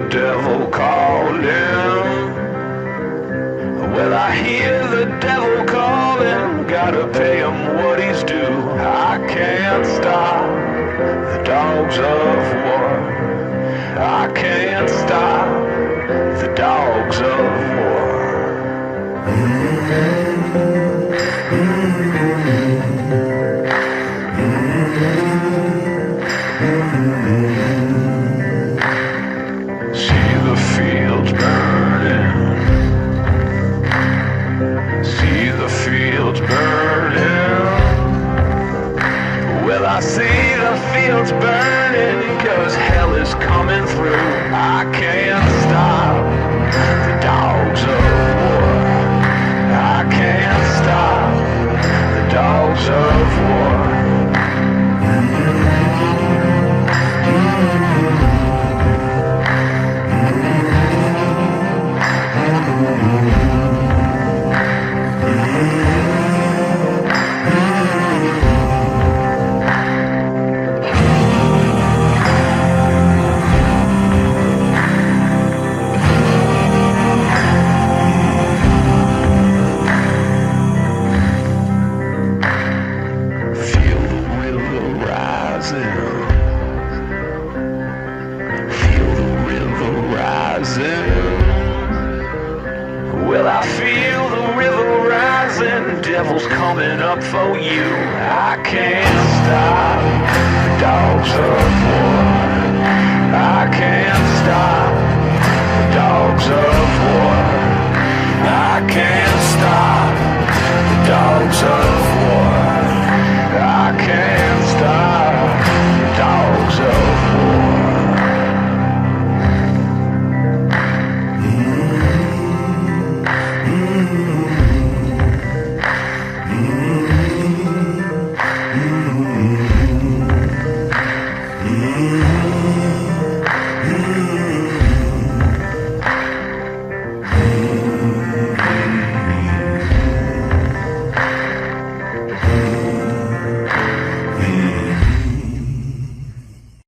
devil calling. Well, I hear the devil calling. Gotta pay him what he's due. I can't stop the dogs of war. I can't stop the dogs of war. See the fields burning. See the fields burning. Well, I see the fields burning, 'cause hell is coming through. I can't stop the dogs of war. I can't stop the dogs of war. Well, I feel the river rising, devil's coming up for you. I can't stop the dogs of war. I can't stop